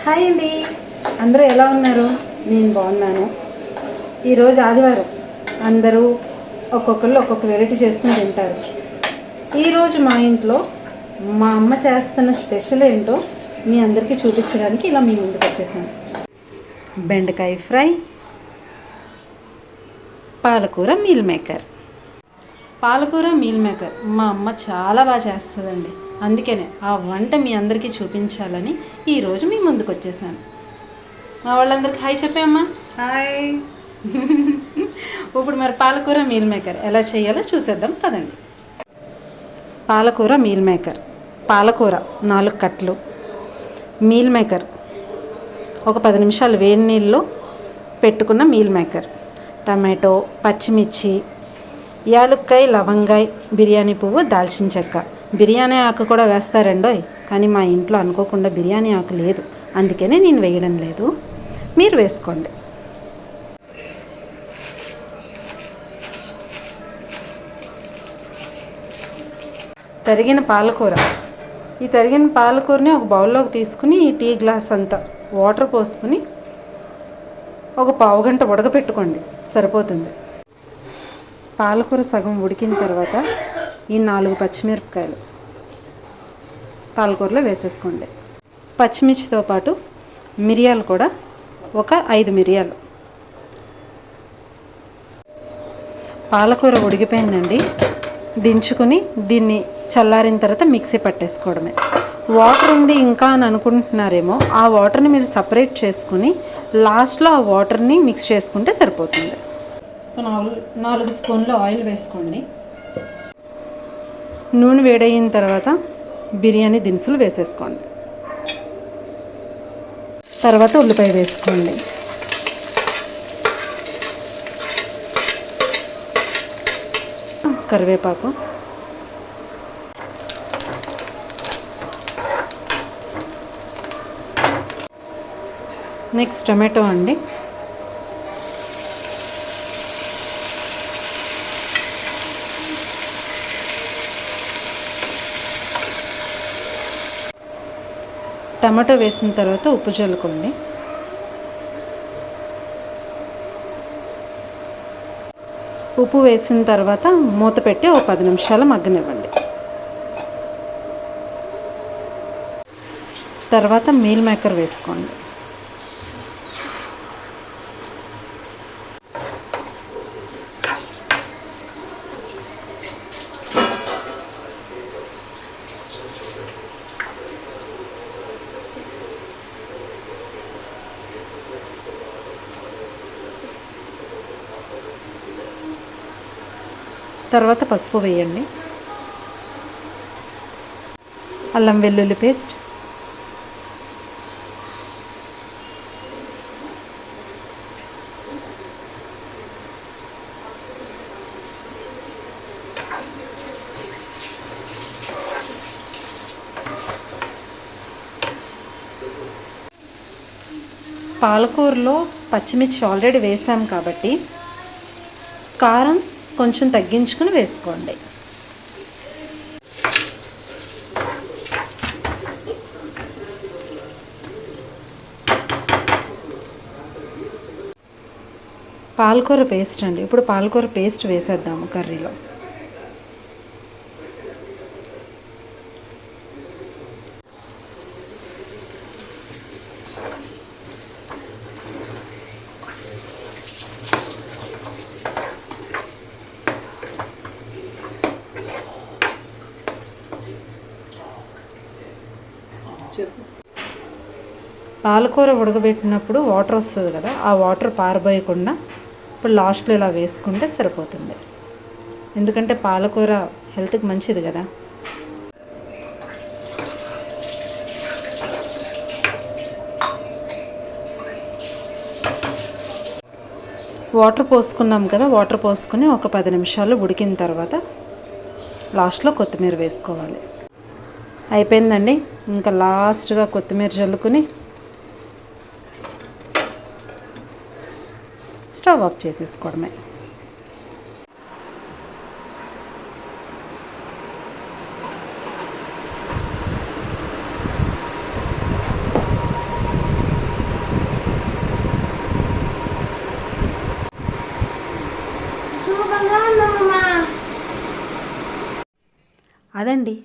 Hi అండి, అందరూ ఎలా ఉన్నారు? నేను బాగున్నాను. ఈరోజు ఆదివారం, అందరూ ఒక్కొక్కళ్ళు ఒక్కొక్క వెరైటీ చేసుకుని తింటారు. ఈరోజు మా ఇంట్లో మా అమ్మ చేస్తున్న స్పెషల్ ఏంటో మీ అందరికీ చూపించడానికి ఇలా మీ ముందుకు వచ్చేసాను. బెండకాయ ఫ్రై, పాలకూర మీల్ మేకర్. పాలకూర మీల్ మేకర్ మా అమ్మ చాలా బాగా చేస్తుందండి. అందుకనే ఆ వంట మీ అందరికీ చూపించాలని ఈరోజు మీ ముందుకు వచ్చేసాను. మా వాళ్ళందరికీ హాయ్ చెప్పామ్మా. హాయ్. ఇప్పుడు మరి పాలకూర మీల్ మేకర్ ఎలా చేయాలో చూసేద్దాం పదండి. పాలకూర మీల్ మేకర్. పాలకూర 4 కట్టలు, మీల్ మేకర్ ఒక 10 నిమిషాలు వేడి నీళ్ళలో పెట్టుకున్న మీల్ మేకర్, టమాటో, పచ్చిమిర్చి, యాలుక్కాయ, లవంగాయ, బిర్యానీ పువ్వు, దాల్చిన చెక్క. బిర్యానీ ఆకు కూడా వేస్తారండోయ్, కానీ మా ఇంట్లో అనుకోకుండా బిర్యానీ ఆకు లేదు, అందుకనే నేను వేయడం లేదు, మీరు వేసుకోండి. తరిగిన పాలకూర. ఈ తరిగిన పాలకూరని ఒక బౌల్లోకి తీసుకుని ఈ టీ గ్లాస్ అంతా వాటర్ పోసుకుని ఒక పావు గంట ఉడకపెట్టుకోండి, సరిపోతుంది. పాలకూర సగం ఉడికిన తర్వాత ఈ 4 పచ్చిమిరపకాయలు పాలకూరలో వేసేసుకోండి. పచ్చిమిర్చితో పాటు మిరియాలు కూడా ఒక 5 మిరియాలు. పాలకూర ఉడికిపోయిందండి, దించుకుని దీన్ని చల్లారిన తర్వాత మిక్సీ పట్టేసుకోవడమే. వాటర్ ఉంది ఇంకా అని అనుకుంటున్నారేమో, ఆ వాటర్ని మీరు సపరేట్ చేసుకుని లాస్ట్లో ఆ వాటర్ని మిక్స్ చేసుకుంటే సరిపోతుంది. 4 స్పూన్లు ఆయిల్ వేసుకోండి. నూనె వేడయిన తర్వాత బిర్యానీ దినుసులు వేసేసుకోండి. తర్వాత ఉల్లిపాయ వేసుకోండి. కరివేపాకు, నెక్స్ట్ టమాటో అండి. టమాటో వేసిన తర్వాత ఉప్పు చల్లుకోండి. ఉప్పు వేసిన తర్వాత మూత పెట్టి ఒక 10 నిమిషాలు మగ్గనివ్వండి. తర్వాత మీల్ మేకర్ వేసుకోండి. తర్వాత పసుపు వేయండి. అల్లం వెల్లుల్లి పేస్ట్, పాలకూరలో పచ్చిమిర్చి ఆల్రెడీ వేసాం కాబట్టి కారం కొంచెం తగ్గించుకుని వేసుకోండి. పాలకూర పేస్ట్ అండి. ఇప్పుడు పాలకూర పేస్ట్ వేసేద్దాము కర్రీలో. పాలకూర ఉడకబెట్టినప్పుడు వాటర్ వస్తుంది కదా, ఆ వాటర్ పారబోయకుండా ఇప్పుడు లాస్ట్లో ఇలా వేసుకుంటే సరిపోతుంది. ఎందుకంటే పాలకూర హెల్త్కి మంచిది కదా. వాటర్ పోసుకున్నాం కదా, వాటర్ పోసుకుని ఒక 10 నిమిషాలు ఉడికిన తర్వాత లాస్ట్లో కొత్తిమీర వేసుకోవాలి. అయిపోయిందండి. ఇంకా లాస్ట్గా కొత్తిమీర చల్లుకుని స్టవ్ ఆఫ్ చేసేసుకోవడమే. అదండి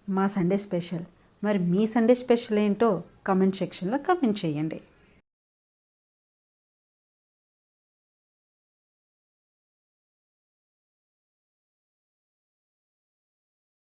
మా సండే స్పెషల్. మరి మీ సండే స్పెషల్ ఏంటో కమెంట్ సెక్షన్లో కమెంట్ చేయండి.